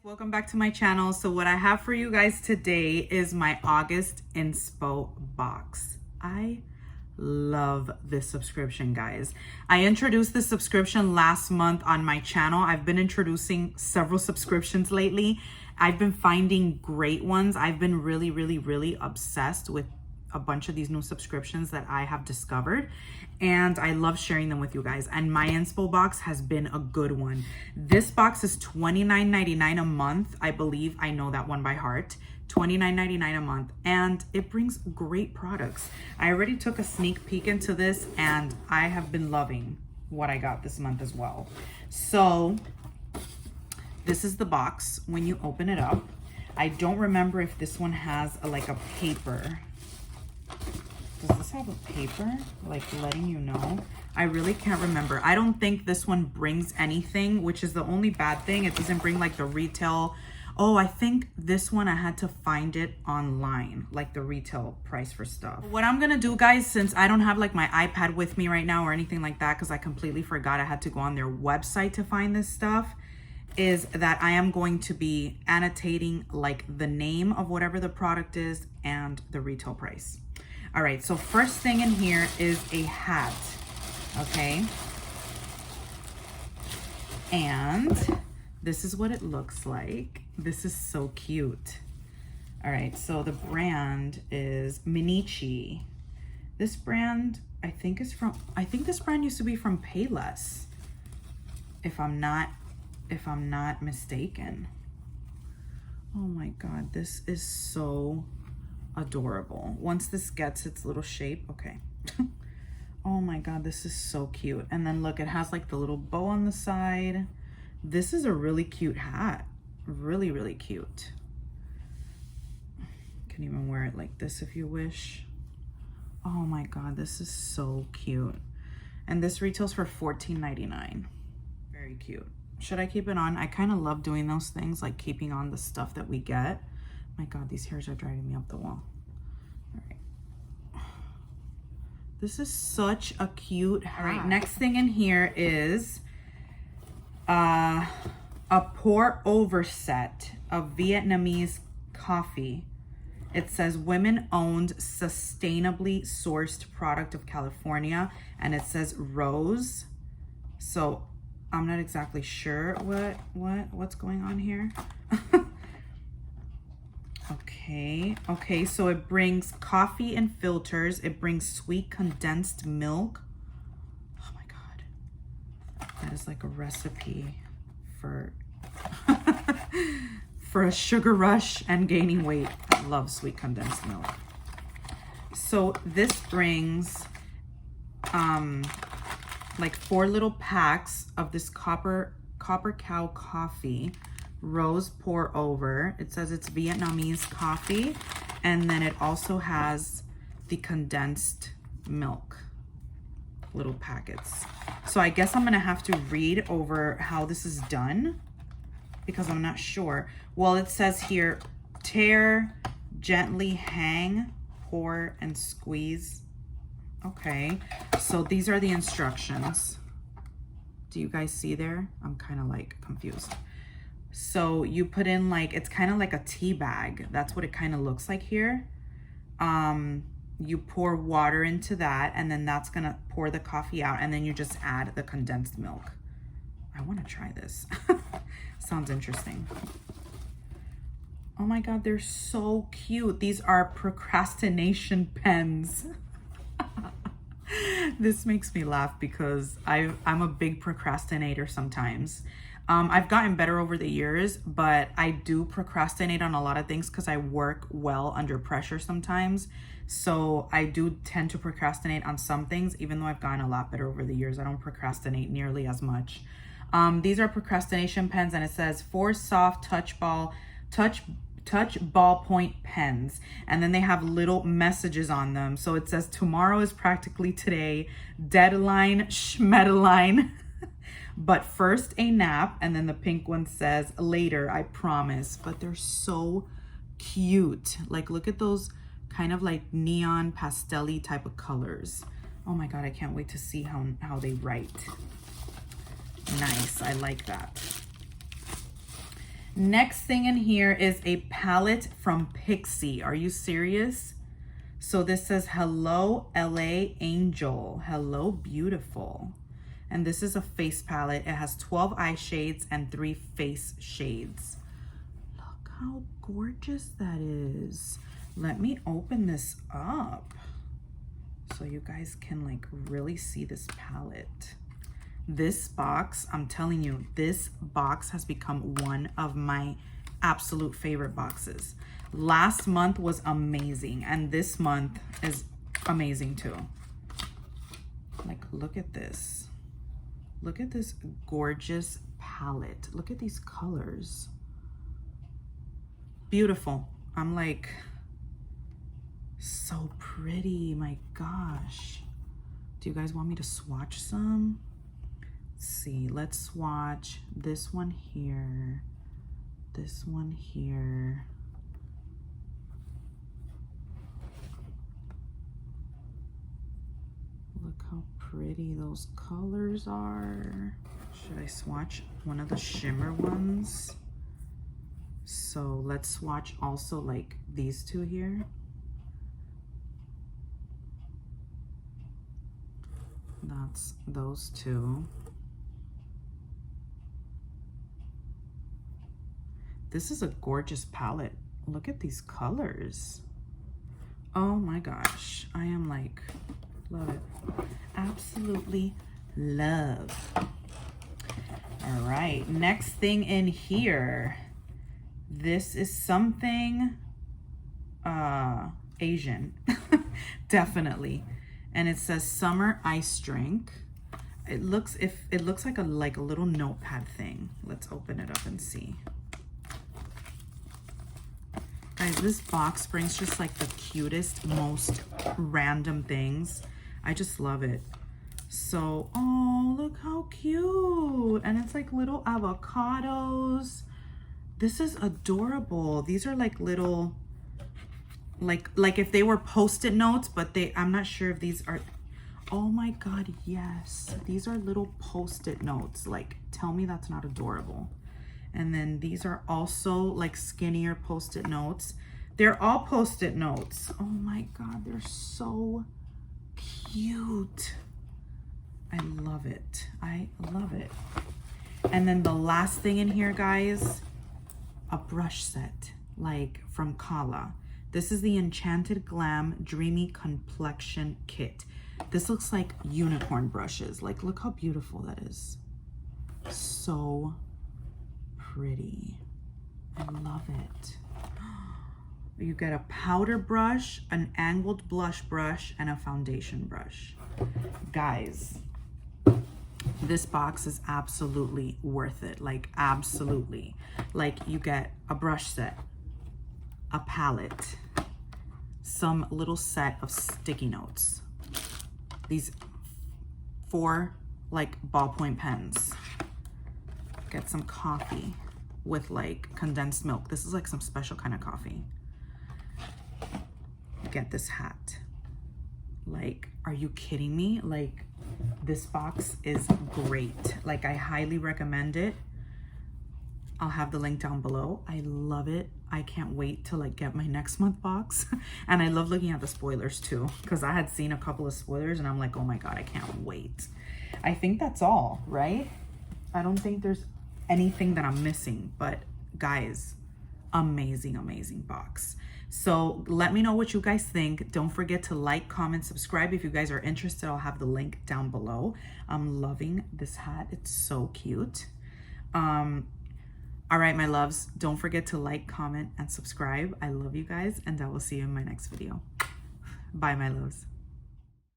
welcome back to my channel. So what I have for you guys today is my August Inspo box. I love this subscription, guys. I introduced this subscription last month on my channel. I've been introducing several subscriptions lately. I've been finding great ones. I've been really obsessed with a bunch of these new subscriptions that I have discovered, and I love sharing them with you guys. And my Inspo box has been a good one. This box is $29.99 a month. I believe I know that one by heart. $29.99 a month, and it brings great products. I already took a sneak peek into this, and I have been loving what I got this month as well. So this is the box when you open it up. I don't remember if this one has like a paper. Does this have a paper, like letting you know? I really can't remember. I don't think this one brings anything, which is the only bad thing. It doesn't bring like the retail. Oh, I think this one I had to find it online, like the retail price for stuff. What I'm gonna do, guys, since I don't have like my iPad with me right now or anything like that, because I completely forgot I had to go on their website to find this stuff, is that I am going to be annotating like the name of whatever the product is and the retail price. All right, so first thing in here is a hat, okay? And this is what it looks like. This is so cute. All right, so the brand is Minichi. This brand, I think this brand used to be from Payless, if I'm not mistaken. Oh my God, this is so adorable. Once this gets its little shape, okay. Oh my God, this is so cute. And then look, it has like the little bow on the side. This is a really cute hat. Really cute. You can even wear it like this if you wish. Oh my God, this is so cute. And this retails for $14.99. Very cute. Should I keep it on? I kind of love doing those things, like keeping on the stuff that we get. My God, these hairs are driving me up the wall. All right. This is such a cute hat. All right, next thing in here is a pour over set of Vietnamese coffee. It says women owned, sustainably sourced product of California, and it says rose. So I'm not exactly sure what's going on here. Okay, so it brings coffee and filters. It brings sweet condensed milk. Oh my God. That is like a recipe for for a sugar rush and gaining weight. I love sweet condensed milk. So this brings like 4 little packs of this copper cow coffee, rose pour over. It says it's Vietnamese coffee, and then it also has the condensed milk little packets. So I guess I'm gonna have to read over how this is done because I'm not sure. Well, it says here, tear, gently hang, pour, and squeeze. Okay, so these are the instructions. Do you guys see there? I'm kind of like confused. So you put in like, it's kind of like a tea bag. That's what it kind of looks like here. You pour water into that, and then that's gonna pour the coffee out, and then you just add the condensed milk. I want to try this. Sounds interesting. Oh my God, they're so cute. These are procrastination pens. This makes me laugh because I'm a big procrastinator sometimes. I've gotten better over the years, but I do procrastinate on a lot of things because I work well under pressure sometimes. So I do tend to procrastinate on some things, even though I've gotten a lot better over the years. I don't procrastinate nearly as much. These are procrastination pens, and it says 4 soft touch ballpoint pens, and then they have little messages on them. So it says tomorrow is practically today, deadline schmedeline, but first a nap. And then the pink one says later, I promise. But they're so cute. Like, look at those kind of like neon pastel-y type of colors. Oh my God, I can't wait to see how they write. Nice, I like that. Next thing in here is a palette from PIXI. Are you serious? So this says, hello, LA Angel. Hello, beautiful. And this is a face palette. It has 12 eye shades and 3 face shades. Look how gorgeous that is. Let me open this up so you guys can like really see this palette. This box, I'm telling you, this box has become one of my absolute favorite boxes. Last month was amazing, and this month is amazing too. Like, look at this. Look at this gorgeous palette. Look at these colors. Beautiful. I'm like, so pretty, my gosh. Do you guys want me to swatch some? Let's see, let's swatch this one here, this one here. Look how pretty those colors are. Should I swatch one of the shimmer ones? So let's swatch also like these two here. That's those two. This is a gorgeous palette. Look at these colors. Oh my gosh. I am like, love it. Absolutely love. All right, next thing in here. This is something Asian, definitely. And it says summer ice drink. It looks like a little notepad thing. Let's open it up and see. Guys, this box brings just like the cutest, most random things. I just love it. So, oh, look how cute. And it's like little avocados. This is adorable. These are like little, like if they were Post-it notes, but I'm not sure if these are, oh my God, yes. These are little Post-it notes. Like, tell me that's not adorable. And then these are also like skinnier Post-it notes. They're all Post-it notes. Oh my God, they're so cute. I love it. I love it. And then the last thing in here, guys, a brush set, like from Kala. This is the Enchanted Glam Dreamy Complexion Kit. This looks like unicorn brushes. Like, look how beautiful that is. So pretty. I love it. You get a powder brush, an angled blush brush, and a foundation brush. Guys, this box is absolutely worth it. Like, absolutely. Like, you get a brush set, a palette, some little set of sticky notes, these 4 like ballpoint pens, get some coffee with like condensed milk. This is like some special kind of coffee. Get this hat. Like, are you kidding me? Like, this box is great. Like, I highly recommend it. I'll have the link down below. I love it. I can't wait to like get my next month box. And I love looking at the spoilers too, because I had seen a couple of spoilers and I'm like, oh my God, I can't wait. I think that's all, right? I don't think there's anything that I'm missing, but guys, amazing, amazing box. So let me know what you guys think. Don't forget to like, comment, subscribe. If you guys are interested, I'll have the link down below. I'm loving this hat. It's so cute. All right, my loves, don't forget to like, comment, and subscribe. I love you guys, and I will see you in my next video. Bye, my loves.